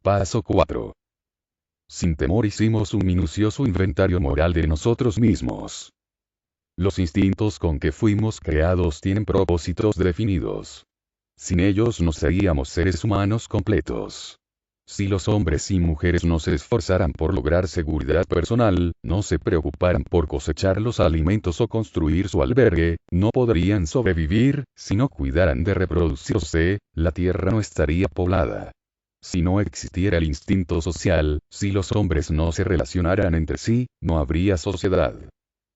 Paso 4. Sin temor hicimos un minucioso inventario moral de nosotros mismos. Los instintos con que fuimos creados tienen propósitos definidos. Sin ellos no seríamos seres humanos completos. Si los hombres y mujeres no se esforzaran por lograr seguridad personal, no se preocuparan por cosechar los alimentos o construir su albergue, no podrían sobrevivir. Si no cuidaran de reproducirse, la tierra no estaría poblada. Si no existiera el instinto social, si los hombres no se relacionaran entre sí, no habría sociedad.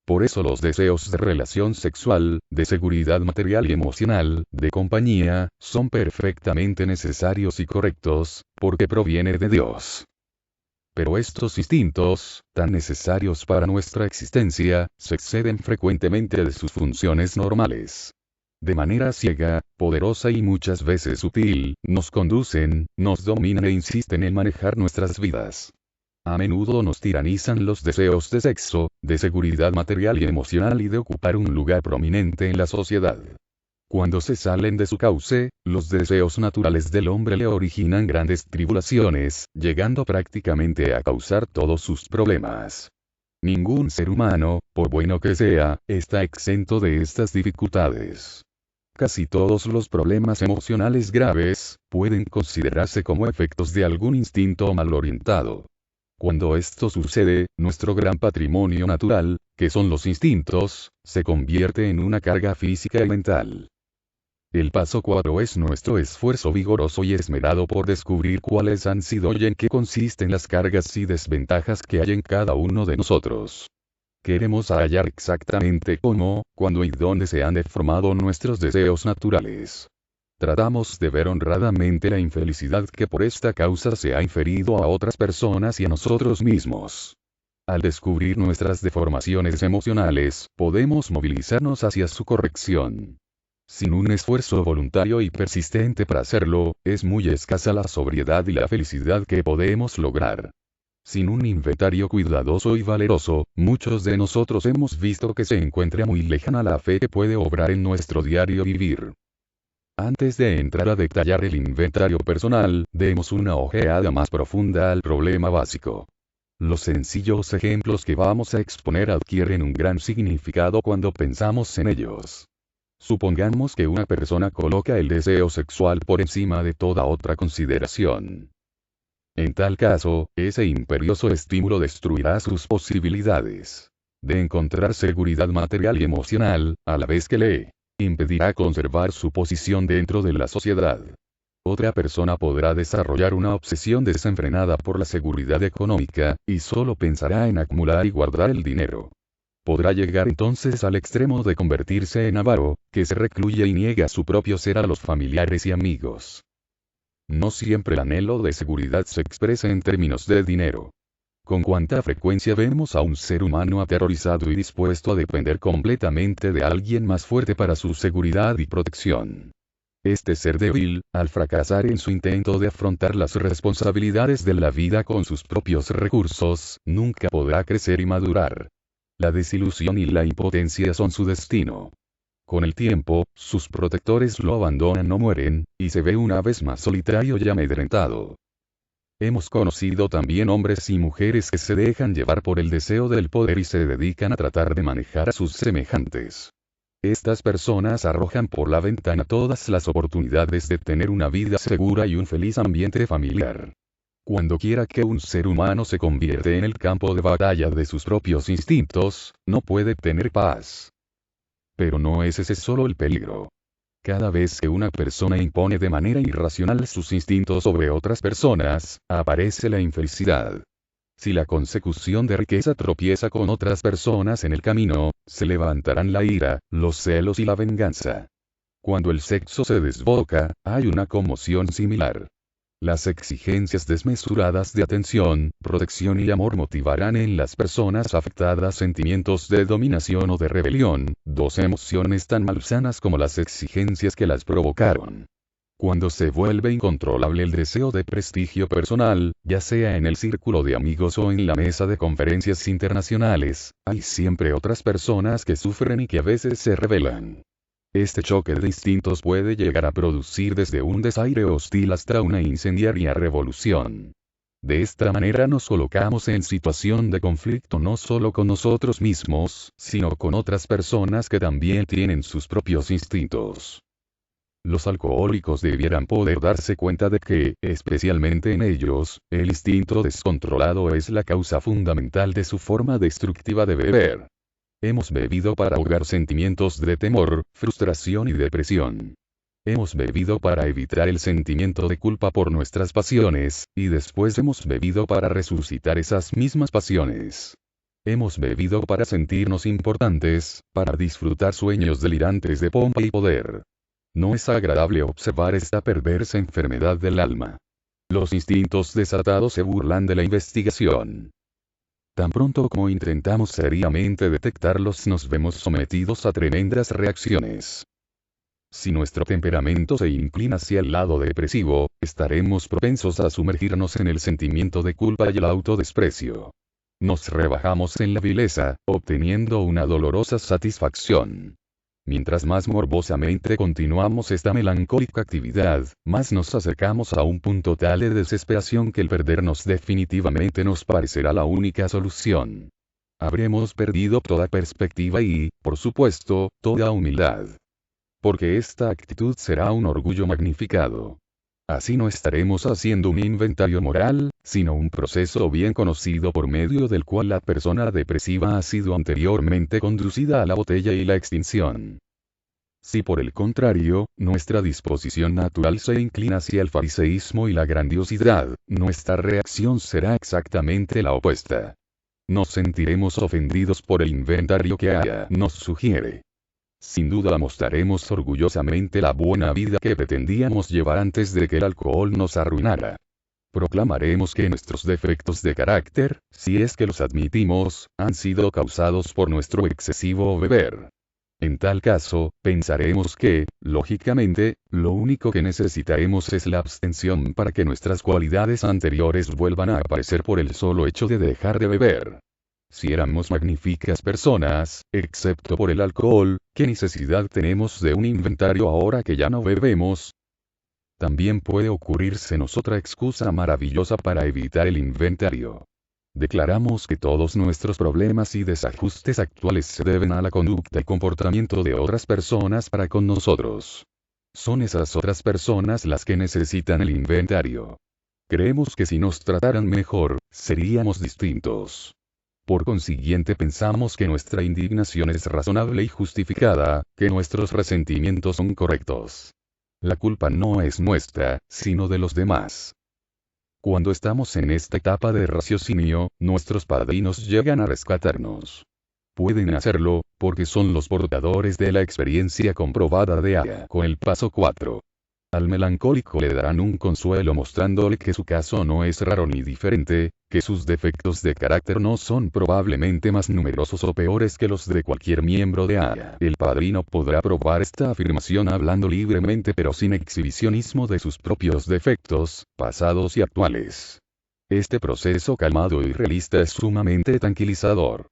Por eso los deseos de relación sexual, de seguridad material y emocional, de compañía, son perfectamente necesarios y correctos, porque proviene de Dios. Pero estos instintos, tan necesarios para nuestra existencia, se exceden frecuentemente de sus funciones normales. De manera ciega, poderosa y muchas veces sutil, nos conducen, nos dominan e insisten en manejar nuestras vidas. A menudo nos tiranizan los deseos de sexo, de seguridad material y emocional y de ocupar un lugar prominente en la sociedad. Cuando se salen de su cauce, los deseos naturales del hombre le originan grandes tribulaciones, llegando prácticamente a causar todos sus problemas. Ningún ser humano, por bueno que sea, está exento de estas dificultades. Casi todos los problemas emocionales graves, pueden considerarse como efectos de algún instinto mal orientado. Cuando esto sucede, nuestro gran patrimonio natural, que son los instintos, se convierte en una carga física y mental. El paso 4 es nuestro esfuerzo vigoroso y esmerado por descubrir cuáles han sido y en qué consisten las cargas y desventajas que hay en cada uno de nosotros. Queremos hallar exactamente cómo, cuándo y dónde se han deformado nuestros deseos naturales. Tratamos de ver honradamente la infelicidad que por esta causa se ha inferido a otras personas y a nosotros mismos. Al descubrir nuestras deformaciones emocionales, podemos movilizarnos hacia su corrección. Sin un esfuerzo voluntario y persistente para hacerlo, es muy escasa la sobriedad y la felicidad que podemos lograr. Sin un inventario cuidadoso y valeroso, muchos de nosotros hemos visto que se encuentra muy lejana la fe que puede obrar en nuestro diario vivir. Antes de entrar a detallar el inventario personal, demos una ojeada más profunda al problema básico. Los sencillos ejemplos que vamos a exponer adquieren un gran significado cuando pensamos en ellos. Supongamos que una persona coloca el deseo sexual por encima de toda otra consideración. En tal caso, ese imperioso estímulo destruirá sus posibilidades de encontrar seguridad material y emocional, a la vez que le impedirá conservar su posición dentro de la sociedad. Otra persona podrá desarrollar una obsesión desenfrenada por la seguridad económica, y solo pensará en acumular y guardar el dinero. Podrá llegar entonces al extremo de convertirse en avaro, que se recluye y niega su propio ser a los familiares y amigos. No siempre el anhelo de seguridad se expresa en términos de dinero. Con cuánta frecuencia vemos a un ser humano aterrorizado y dispuesto a depender completamente de alguien más fuerte para su seguridad y protección. Este ser débil, al fracasar en su intento de afrontar las responsabilidades de la vida con sus propios recursos, nunca podrá crecer y madurar. La desilusión y la impotencia son su destino. Con el tiempo, sus protectores lo abandonan o mueren, y se ve una vez más solitario y amedrentado. Hemos conocido también hombres y mujeres que se dejan llevar por el deseo del poder y se dedican a tratar de manejar a sus semejantes. Estas personas arrojan por la ventana todas las oportunidades de tener una vida segura y un feliz ambiente familiar. Cuando quiera que un ser humano se convierte en el campo de batalla de sus propios instintos, no puede tener paz. Pero no es ese solo el peligro. Cada vez que una persona impone de manera irracional sus instintos sobre otras personas, aparece la infelicidad. Si la consecución de riqueza tropieza con otras personas en el camino, se levantarán la ira, los celos y la venganza. Cuando el sexo se desboca, hay una conmoción similar. Las exigencias desmesuradas de atención, protección y amor motivarán en las personas afectadas sentimientos de dominación o de rebelión, dos emociones tan malsanas como las exigencias que las provocaron. Cuando se vuelve incontrolable el deseo de prestigio personal, ya sea en el círculo de amigos o en la mesa de conferencias internacionales, hay siempre otras personas que sufren y que a veces se rebelan. Este choque de instintos puede llegar a producir desde un desaire hostil hasta una incendiaria revolución. De esta manera nos colocamos en situación de conflicto no solo con nosotros mismos, sino con otras personas que también tienen sus propios instintos. Los alcohólicos debieran poder darse cuenta de que, especialmente en ellos, el instinto descontrolado es la causa fundamental de su forma destructiva de beber. Hemos bebido para ahogar sentimientos de temor, frustración y depresión. Hemos bebido para evitar el sentimiento de culpa por nuestras pasiones, y después hemos bebido para resucitar esas mismas pasiones. Hemos bebido para sentirnos importantes, para disfrutar sueños delirantes de pompa y poder. No es agradable observar esta perversa enfermedad del alma. Los instintos desatados se burlan de la investigación. Tan pronto como intentamos seriamente detectarlos, nos vemos sometidos a tremendas reacciones. Si nuestro temperamento se inclina hacia el lado depresivo, estaremos propensos a sumergirnos en el sentimiento de culpa y el autodesprecio. Nos rebajamos en la vileza, obteniendo una dolorosa satisfacción. Mientras más morbosamente continuamos esta melancólica actividad, más nos acercamos a un punto tal de desesperación que el perdernos definitivamente nos parecerá la única solución. Habremos perdido toda perspectiva y, por supuesto, toda humildad. Porque esta actitud será un orgullo magnificado. Así no estaremos haciendo un inventario moral, sino un proceso bien conocido por medio del cual la persona depresiva ha sido anteriormente conducida a la botella y la extinción. Si por el contrario, nuestra disposición natural se inclina hacia el fariseísmo y la grandiosidad, nuestra reacción será exactamente la opuesta. Nos sentiremos ofendidos por el inventario que Aya nos sugiere. Sin duda mostraremos orgullosamente la buena vida que pretendíamos llevar antes de que el alcohol nos arruinara. Proclamaremos que nuestros defectos de carácter, si es que los admitimos, han sido causados por nuestro excesivo beber. En tal caso, pensaremos que, lógicamente, lo único que necesitaremos es la abstención para que nuestras cualidades anteriores vuelvan a aparecer por el solo hecho de dejar de beber. Si éramos magníficas personas, excepto por el alcohol, ¿qué necesidad tenemos de un inventario ahora que ya no bebemos? También puede ocurrírsenos otra excusa maravillosa para evitar el inventario. Declaramos que todos nuestros problemas y desajustes actuales se deben a la conducta y comportamiento de otras personas para con nosotros. Son esas otras personas las que necesitan el inventario. Creemos que si nos trataran mejor, seríamos distintos. Por consiguiente pensamos que nuestra indignación es razonable y justificada, que nuestros resentimientos son correctos. La culpa no es nuestra, sino de los demás. Cuando estamos en esta etapa de raciocinio, nuestros padrinos llegan a rescatarnos. Pueden hacerlo, porque son los portadores de la experiencia comprobada de Aya con el paso 4. Al melancólico le darán un consuelo mostrándole que su caso no es raro ni diferente, que sus defectos de carácter no son probablemente más numerosos o peores que los de cualquier miembro de Aya. El padrino podrá probar esta afirmación hablando libremente pero sin exhibicionismo de sus propios defectos, pasados y actuales. Este proceso calmado y realista es sumamente tranquilizador.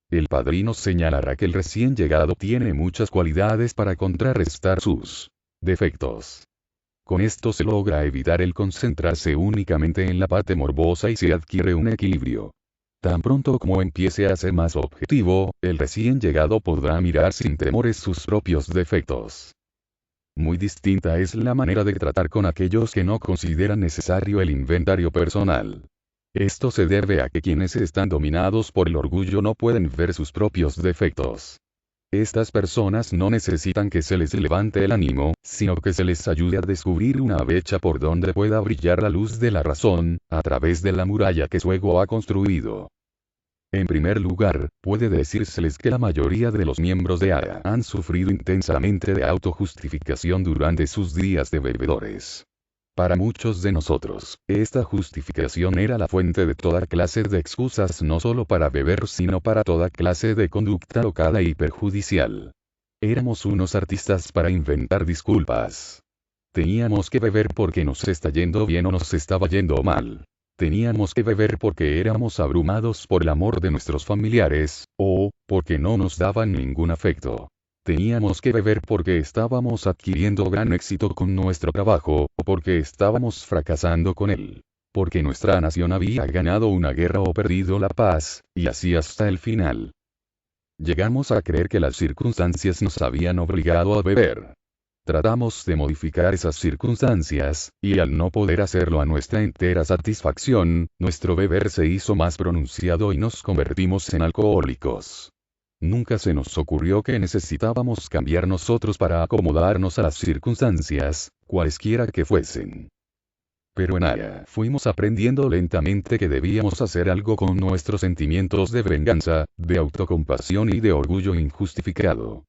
El padrino señalará que el recién llegado tiene muchas cualidades para contrarrestar sus defectos. Con esto se logra evitar el concentrarse únicamente en la parte morbosa y se adquiere un equilibrio. Tan pronto como empiece a ser más objetivo, el recién llegado podrá mirar sin temores sus propios defectos. Muy distinta es la manera de tratar con aquellos que no consideran necesario el inventario personal. Esto se debe a que quienes están dominados por el orgullo no pueden ver sus propios defectos. Estas personas no necesitan que se les levante el ánimo, sino que se les ayude a descubrir una brecha por donde pueda brillar la luz de la razón, a través de la muralla que su ego ha construido. En primer lugar, puede decírseles que la mayoría de los miembros de Aya han sufrido intensamente de autojustificación durante sus días de bebedores. Para muchos de nosotros, esta justificación era la fuente de toda clase de excusas no solo para beber sino para toda clase de conducta locada y perjudicial. Éramos unos artistas para inventar disculpas. Teníamos que beber porque nos está yendo bien o nos estaba yendo mal. Teníamos que beber porque éramos abrumados por el amor de nuestros familiares, o, porque no nos daban ningún afecto. Teníamos que beber porque estábamos adquiriendo gran éxito con nuestro trabajo, o porque estábamos fracasando con él. Porque nuestra nación había ganado una guerra o perdido la paz, y así hasta el final. Llegamos a creer que las circunstancias nos habían obligado a beber. Tratamos de modificar esas circunstancias, y al no poder hacerlo a nuestra entera satisfacción, nuestro beber se hizo más pronunciado y nos convertimos en alcohólicos. Nunca se nos ocurrió que necesitábamos cambiar nosotros para acomodarnos a las circunstancias, cualesquiera que fuesen. Pero en Aya fuimos aprendiendo lentamente que debíamos hacer algo con nuestros sentimientos de venganza, de autocompasión y de orgullo injustificado.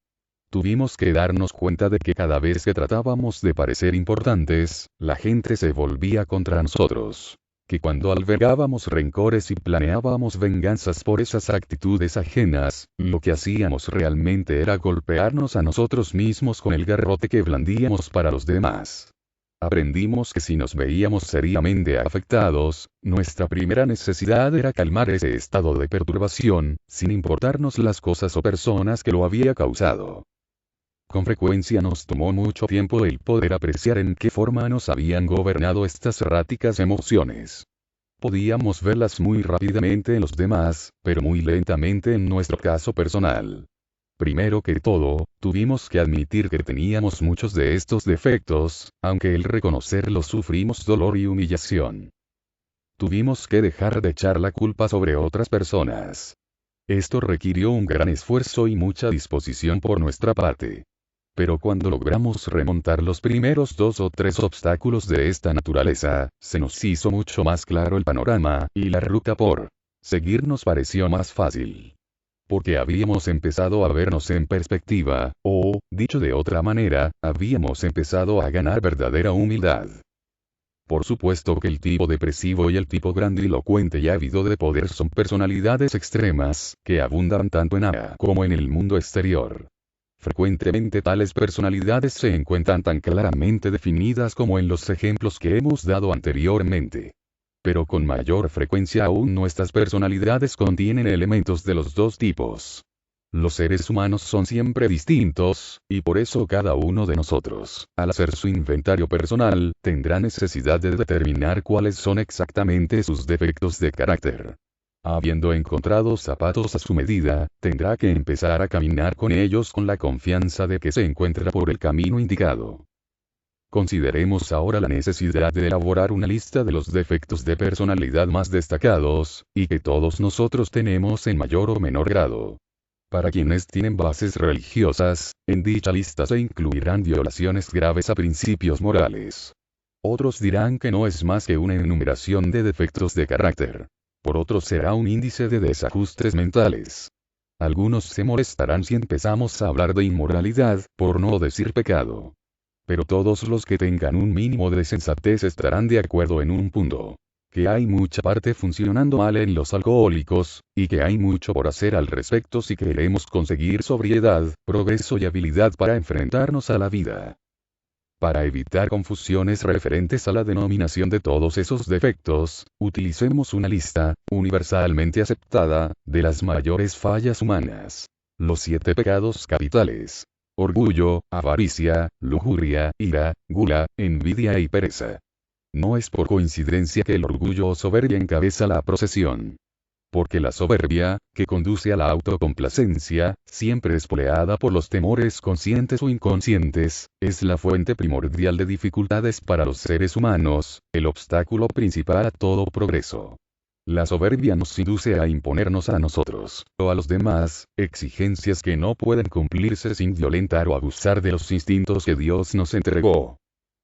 Tuvimos que darnos cuenta de que cada vez que tratábamos de parecer importantes, la gente se volvía contra nosotros. Que cuando albergábamos rencores y planeábamos venganzas por esas actitudes ajenas, lo que hacíamos realmente era golpearnos a nosotros mismos con el garrote que blandíamos para los demás. Aprendimos que si nos veíamos seriamente afectados, nuestra primera necesidad era calmar ese estado de perturbación, sin importarnos las cosas o personas que lo había causado. Con frecuencia nos tomó mucho tiempo el poder apreciar en qué forma nos habían gobernado estas erráticas emociones. Podíamos verlas muy rápidamente en los demás, pero muy lentamente en nuestro caso personal. Primero que todo, tuvimos que admitir que teníamos muchos de estos defectos, aunque al reconocerlos sufrimos dolor y humillación. Tuvimos que dejar de echar la culpa sobre otras personas. Esto requirió un gran esfuerzo y mucha disposición por nuestra parte. Pero cuando logramos remontar los primeros 2 o 3 obstáculos de esta naturaleza, se nos hizo mucho más claro el panorama, y la ruta por seguir nos pareció más fácil. Porque habíamos empezado a vernos en perspectiva, o, dicho de otra manera, habíamos empezado a ganar verdadera humildad. Por supuesto que el tipo depresivo y el tipo grandilocuente y ávido de poder son personalidades extremas, que abundan tanto en Aya como en el mundo exterior. Frecuentemente tales personalidades se encuentran tan claramente definidas como en los ejemplos que hemos dado anteriormente. Pero con mayor frecuencia aún nuestras personalidades contienen elementos de los dos tipos. Los seres humanos son siempre distintos, y por eso cada uno de nosotros, al hacer su inventario personal, tendrá necesidad de determinar cuáles son exactamente sus defectos de carácter. Habiendo encontrado zapatos a su medida, tendrá que empezar a caminar con ellos con la confianza de que se encuentra por el camino indicado. Consideremos ahora la necesidad de elaborar una lista de los defectos de personalidad más destacados, y que todos nosotros tenemos en mayor o menor grado. Para quienes tienen bases religiosas, en dicha lista se incluirán violaciones graves a principios morales. Otros dirán que no es más que una enumeración de defectos de carácter. Por otros será un índice de desajustes mentales. Algunos se molestarán si empezamos a hablar de inmoralidad, por no decir pecado. Pero todos los que tengan un mínimo de sensatez estarán de acuerdo en un punto. Que hay mucha parte funcionando mal en los alcohólicos, y que hay mucho por hacer al respecto si queremos conseguir sobriedad, progreso y habilidad para enfrentarnos a la vida. Para evitar confusiones referentes a la denominación de todos esos defectos, utilicemos una lista, universalmente aceptada, de las mayores fallas humanas. Los 7 pecados capitales. Orgullo, avaricia, lujuria, ira, gula, envidia y pereza. No es por coincidencia que el orgullo o soberbia encabeza la procesión. Porque la soberbia, que conduce a la autocomplacencia, siempre espoleada por los temores conscientes o inconscientes, es la fuente primordial de dificultades para los seres humanos, el obstáculo principal a todo progreso. La soberbia nos induce a imponernos a nosotros, o a los demás, exigencias que no pueden cumplirse sin violentar o abusar de los instintos que Dios nos entregó.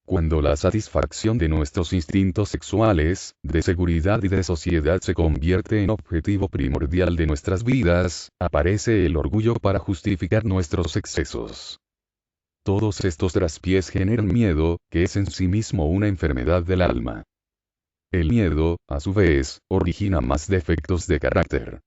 Cuando la satisfacción de nuestros instintos sexuales, de seguridad y de sociedad se convierte en objetivo primordial de nuestras vidas, aparece el orgullo para justificar nuestros excesos. Todos estos traspiés generan miedo, que es en sí mismo una enfermedad del alma. El miedo, a su vez, origina más defectos de carácter.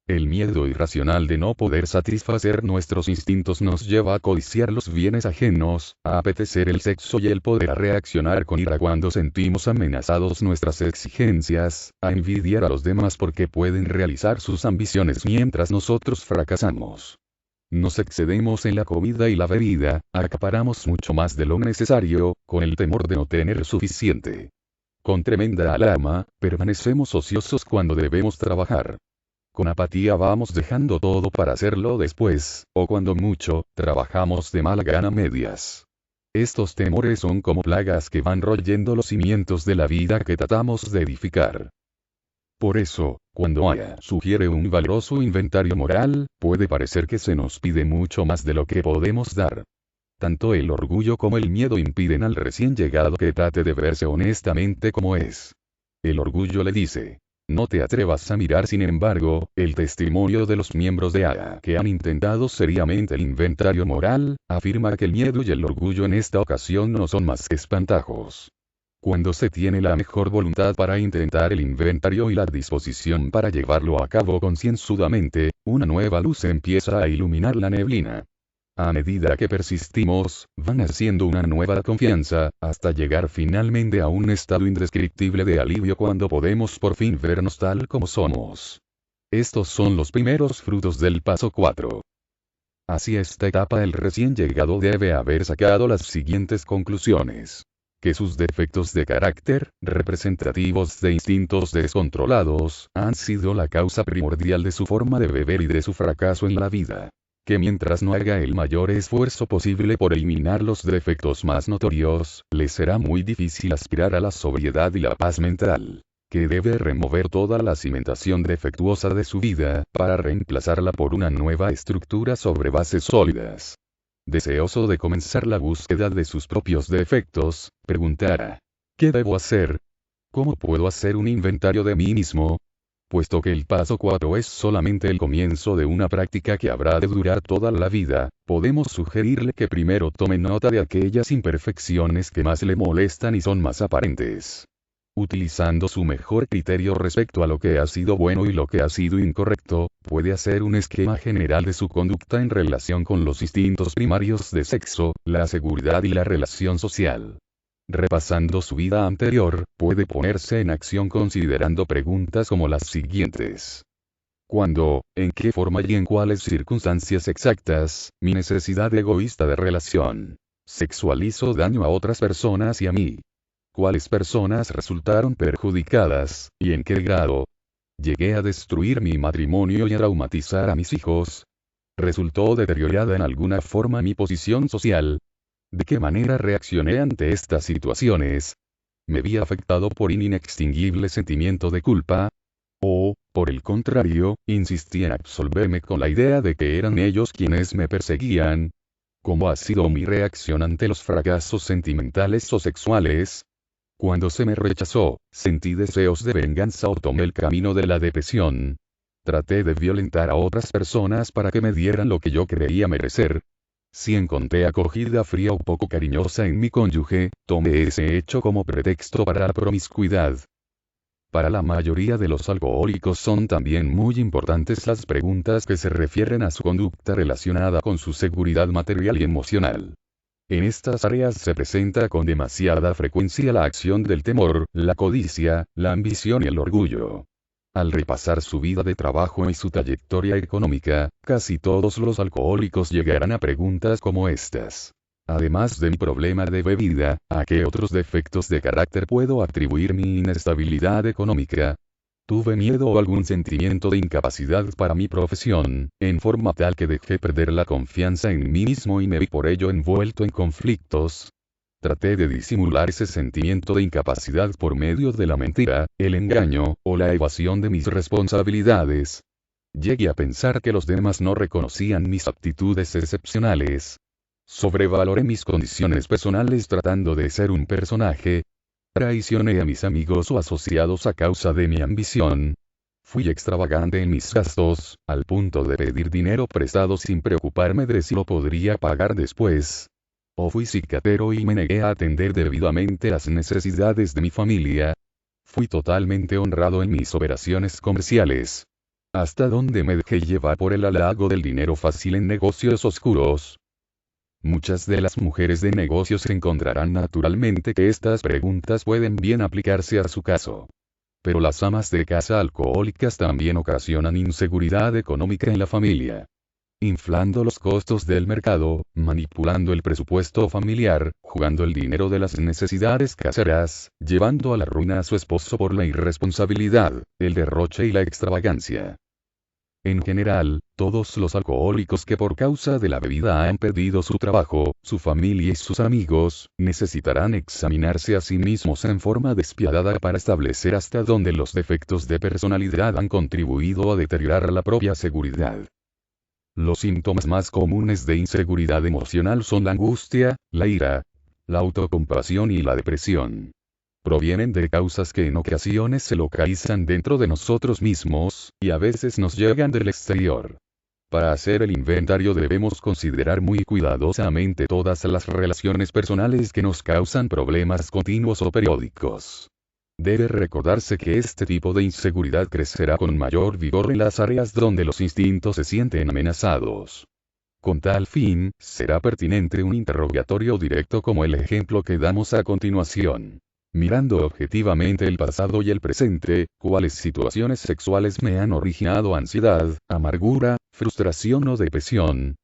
El miedo irracional de no poder satisfacer nuestros instintos nos lleva a codiciar los bienes ajenos, a apetecer el sexo y el poder, a reaccionar con ira cuando sentimos amenazados nuestras exigencias, a envidiar a los demás porque pueden realizar sus ambiciones mientras nosotros fracasamos. Nos excedemos en la comida y la bebida, acaparamos mucho más de lo necesario, con el temor de no tener suficiente. Con tremenda alarma, permanecemos ociosos cuando debemos trabajar. Con apatía vamos dejando todo para hacerlo después, o cuando mucho, trabajamos de mala gana a medias. Estos temores son como plagas que van royendo los cimientos de la vida que tratamos de edificar. Por eso, cuando Aya sugiere un valioso inventario moral, puede parecer que se nos pide mucho más de lo que podemos dar. Tanto el orgullo como el miedo impiden al recién llegado que trate de verse honestamente como es. El orgullo le dice: no te atrevas a mirar. Sin embargo, el testimonio de los miembros de AA que han intentado seriamente el inventario moral, afirma que el miedo y el orgullo en esta ocasión no son más que espantajos. Cuando se tiene la mejor voluntad para intentar el inventario y la disposición para llevarlo a cabo concienzudamente, una nueva luz empieza a iluminar la neblina. A medida que persistimos, va naciendo una nueva confianza, hasta llegar finalmente a un estado indescriptible de alivio cuando podemos por fin vernos tal como somos. Estos son los primeros frutos del paso 4. Hacia esta etapa el recién llegado debe haber sacado las siguientes conclusiones: que sus defectos de carácter, representativos de instintos descontrolados, han sido la causa primordial de su forma de beber y de su fracaso en la vida. Que mientras no haga el mayor esfuerzo posible por eliminar los defectos más notorios, le será muy difícil aspirar a la sobriedad y la paz mental. Que debe remover toda la cimentación defectuosa de su vida, para reemplazarla por una nueva estructura sobre bases sólidas. Deseoso de comenzar la búsqueda de sus propios defectos, preguntará: ¿qué debo hacer? ¿Cómo puedo hacer un inventario de mí mismo? Puesto que el paso 4 es solamente el comienzo de una práctica que habrá de durar toda la vida, podemos sugerirle que primero tome nota de aquellas imperfecciones que más le molestan y son más aparentes. Utilizando su mejor criterio respecto a lo que ha sido bueno y lo que ha sido incorrecto, puede hacer un esquema general de su conducta en relación con los instintos primarios de sexo, la seguridad y la relación social. Repasando su vida anterior, puede ponerse en acción considerando preguntas como las siguientes. ¿Cuándo, en qué forma y en cuáles circunstancias exactas, mi necesidad egoísta de relación sexual hizo daño a otras personas y a mí? ¿Cuáles personas resultaron perjudicadas, y en qué grado? ¿Llegué a destruir mi matrimonio y a traumatizar a mis hijos? ¿Resultó deteriorada en alguna forma mi posición social? ¿De qué manera reaccioné ante estas situaciones? ¿Me vi afectado por un inextinguible sentimiento de culpa? ¿O, por el contrario, insistí en absolverme con la idea de que eran ellos quienes me perseguían? ¿Cómo ha sido mi reacción ante los fracasos sentimentales o sexuales? Cuando se me rechazó, sentí deseos de venganza o tomé el camino de la depresión. Traté de violentar a otras personas para que me dieran lo que yo creía merecer. Si encontré acogida fría o poco cariñosa en mi cónyuge, tomé ese hecho como pretexto para la promiscuidad. Para la mayoría de los alcohólicos son también muy importantes las preguntas que se refieren a su conducta relacionada con su seguridad material y emocional. En estas áreas se presenta con demasiada frecuencia la acción del temor, la codicia, la ambición y el orgullo. Al repasar su vida de trabajo y su trayectoria económica, casi todos los alcohólicos llegarán a preguntas como estas. Además de mi problema de bebida, ¿a qué otros defectos de carácter puedo atribuir mi inestabilidad económica? ¿Tuve miedo o algún sentimiento de incapacidad para mi profesión, en forma tal que dejé perder la confianza en mí mismo y me vi por ello envuelto en conflictos? Traté de disimular ese sentimiento de incapacidad por medio de la mentira, el engaño, o la evasión de mis responsabilidades. Llegué a pensar que los demás no reconocían mis aptitudes excepcionales. Sobrevaloré mis condiciones personales tratando de ser un personaje. Traicioné a mis amigos o asociados a causa de mi ambición. Fui extravagante en mis gastos, al punto de pedir dinero prestado sin preocuparme de si lo podría pagar después. O fui cicatero y me negué a atender debidamente las necesidades de mi familia. Fui totalmente honrado en mis operaciones comerciales. ¿Hasta dónde me dejé llevar por el halago del dinero fácil en negocios oscuros? Muchas de las mujeres de negocios encontrarán naturalmente que estas preguntas pueden bien aplicarse a su caso. Pero las amas de casa alcohólicas también ocasionan inseguridad económica en la familia. inflando los costos del mercado, manipulando el presupuesto familiar, jugando el dinero de las necesidades caseras, llevando a la ruina a su esposo por la irresponsabilidad, el derroche y la extravagancia. En general, todos los alcohólicos que por causa de la bebida han perdido su trabajo, su familia y sus amigos, necesitarán examinarse a sí mismos en forma despiadada para establecer hasta dónde los defectos de personalidad han contribuido a deteriorar la propia seguridad. Los síntomas más comunes de inseguridad emocional son la angustia, la ira, la autocompasión y la depresión. Provienen de causas que en ocasiones se localizan dentro de nosotros mismos, y a veces nos llegan del exterior. Para hacer el inventario debemos considerar muy cuidadosamente todas las relaciones personales que nos causan problemas continuos o periódicos. Debe recordarse que este tipo de inseguridad crecerá con mayor vigor en las áreas donde los instintos se sienten amenazados. Con tal fin, será pertinente un interrogatorio directo como el ejemplo que damos a continuación. Mirando objetivamente el pasado y el presente, ¿cuáles situaciones sexuales me han originado ansiedad, amargura, frustración o depresión?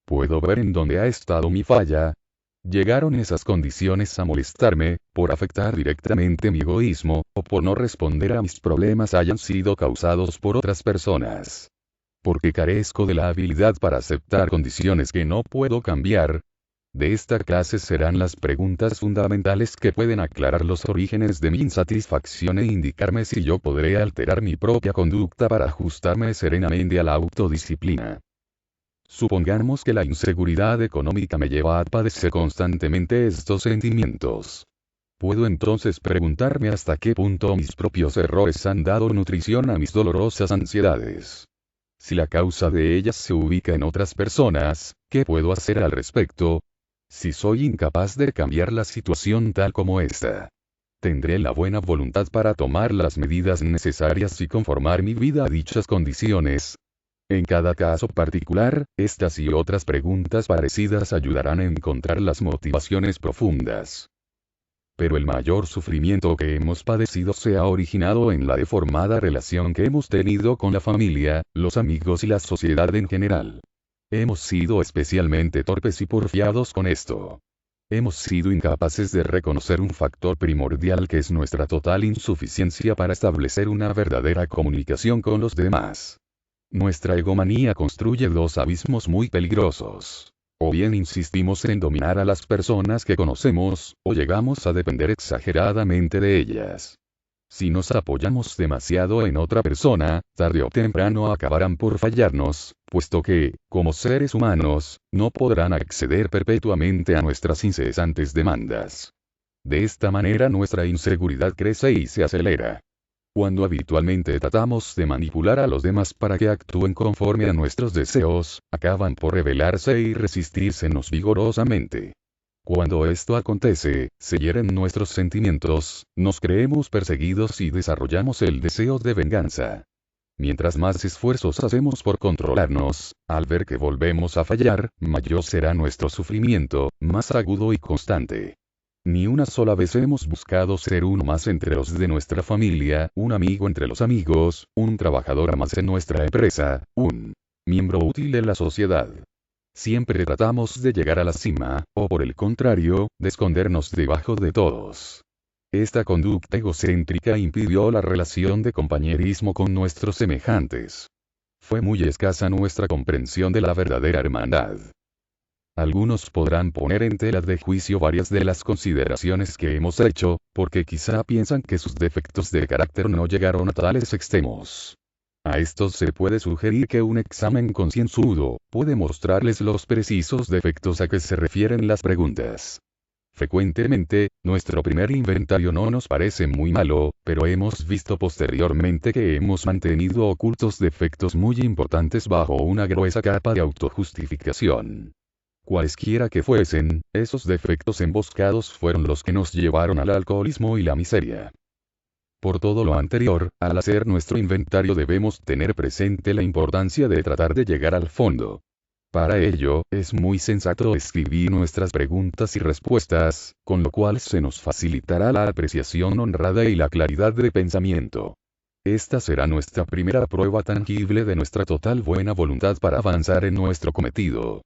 ¿Puedo ver en dónde ha estado mi falla? ¿Llegaron esas condiciones a molestarme, por afectar directamente mi egoísmo, o por no responder a mis problemas hayan sido causados por otras personas? ¿Porque carezco de la habilidad para aceptar condiciones que no puedo cambiar? De esta clase serán las preguntas fundamentales que pueden aclarar los orígenes de mi insatisfacción e indicarme si yo podré alterar mi propia conducta para ajustarme serenamente a la autodisciplina. Supongamos que la inseguridad económica me lleva a padecer constantemente estos sentimientos. Puedo entonces preguntarme hasta qué punto mis propios errores han dado nutrición a mis dolorosas ansiedades. Si la causa de ellas se ubica en otras personas, ¿qué puedo hacer al respecto? Si soy incapaz de cambiar la situación tal como está, tendré la buena voluntad para tomar las medidas necesarias y conformar mi vida a dichas condiciones. En cada caso particular, estas y otras preguntas parecidas ayudarán a encontrar las motivaciones profundas. Pero el mayor sufrimiento que hemos padecido se ha originado en la deformada relación que hemos tenido con la familia, los amigos y la sociedad en general. Hemos sido especialmente torpes y porfiados con esto. Hemos sido incapaces de reconocer un factor primordial que es nuestra total insuficiencia para establecer una verdadera comunicación con los demás. Nuestra egomanía construye dos abismos muy peligrosos. O bien insistimos en dominar a las personas que conocemos, o llegamos a depender exageradamente de ellas. Si nos apoyamos demasiado en otra persona, tarde o temprano acabarán por fallarnos, puesto que, como seres humanos, no podrán acceder perpetuamente a nuestras incesantes demandas. De esta manera nuestra inseguridad crece y se acelera. Cuando habitualmente tratamos de manipular a los demás para que actúen conforme a nuestros deseos, acaban por rebelarse y resistírsenos vigorosamente. Cuando esto acontece, se hieren nuestros sentimientos, nos creemos perseguidos y desarrollamos el deseo de venganza. Mientras más esfuerzos hacemos por controlarnos, al ver que volvemos a fallar, mayor será nuestro sufrimiento, más agudo y constante. Ni una sola vez hemos buscado ser uno más entre los de nuestra familia, un amigo entre los amigos, un trabajador más en nuestra empresa, un miembro útil de la sociedad. Siempre tratamos de llegar a la cima, o por el contrario, de escondernos debajo de todos. Esta conducta egocéntrica impidió la relación de compañerismo con nuestros semejantes. Fue muy escasa nuestra comprensión de la verdadera hermandad. Algunos podrán poner en tela de juicio varias de las consideraciones que hemos hecho, porque quizá piensan que sus defectos de carácter no llegaron a tales extremos. A estos se puede sugerir que un examen concienzudo puede mostrarles los precisos defectos a que se refieren las preguntas. Frecuentemente, nuestro primer inventario no nos parece muy malo, pero hemos visto posteriormente que hemos mantenido ocultos defectos muy importantes bajo una gruesa capa de autojustificación. Cualesquiera que fuesen, esos defectos emboscados fueron los que nos llevaron al alcoholismo y la miseria. Por todo lo anterior, al hacer nuestro inventario debemos tener presente la importancia de tratar de llegar al fondo. Para ello, es muy sensato escribir nuestras preguntas y respuestas, con lo cual se nos facilitará la apreciación honrada y la claridad de pensamiento. Esta será nuestra primera prueba tangible de nuestra total buena voluntad para avanzar en nuestro cometido.